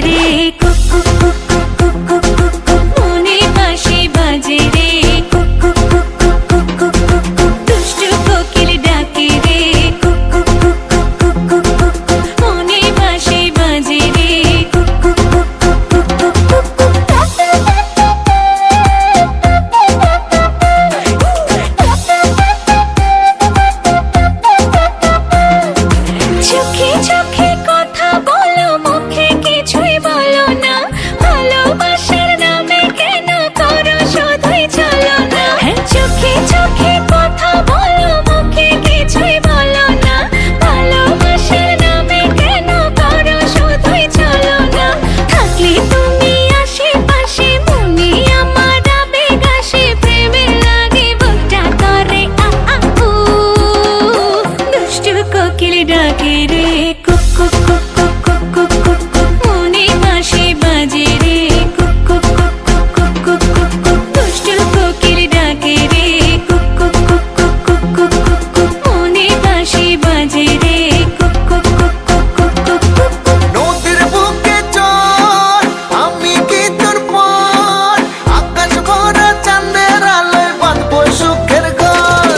রে cook cook cook cook cook cook cook cook মনে বাঁশি বাজে রে cook cook cook cook cook cook cook cook দুষ্টু কোকিল ডাকে রে cook cook cook cook cook cook cook cook মনে বাঁশি বাজে রে cook cook cook cook cook cook cook cook চোখে চোখে কথা বলো মুখে কিছুই বলো না ভালোবাসার নামে কেন করো শুধুই চলো না চোখে চোখে কথা বলো মুখে কিছুই বলো না ভালোবাসার নামে কেন করো শুধুই চলো না থাকলে তুমি আশেপাশে মনে আমার আবেগ আসে প্রেমে লাগে বুকটা করে আ আ উ দুষ্টু কোকিল ডাকে রে cook cook cook cook cook cook cook cook মনে বাঁশি বাজে রে cook cook cook cook cook cook cook cook দুষ্টু কোকিল ডাকে রে cook cook cook cook cook cook cook cook মনে বাঁশি বাজে রে cook cook cook cook cook cook cook cook নদীর বুকে চল আমি কি তোর পর আকাশ ভরা চাঁদের আলোয় বাঁধবো সুখের ঘর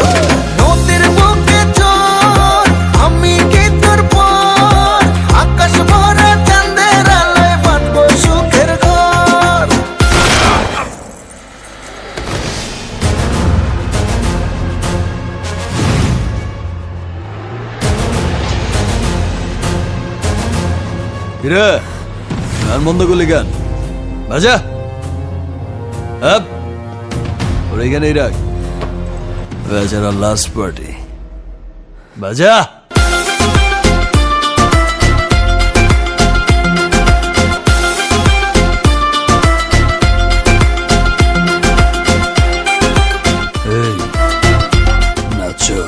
নদীর বুকে চল আমি কি তোর পর আকাশ ভরা চাঁদের আলোয় বাঁধবো সুখের ঘর কিরে গান বন্ধ করলি গান বাজা আপ ওর এখানেই রাখ বেচারা লাস্ট পার্টি বাজা এই নাচো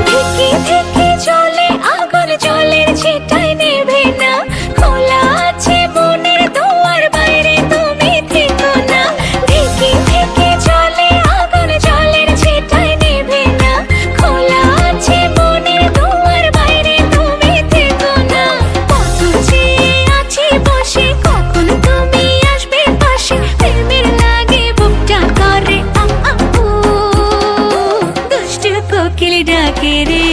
থেকে থেকে চলে আগুন জলের ছিটায় নেভে না খোলা আছে মনের দুয়ার বাইরে তুমি থেকো না থেকে থেকে চলে আগুন জলের ছিটায় নেভে না খোলা আছে মনের দুয়ার বাইরে তুমি থেকো না কত চেয়ে আছি বসে কখন তুমি আসবে পাশে প্রেমের লাগে বুকটা করে আ আ উ দুষ্টু কোকিল ডাকে রে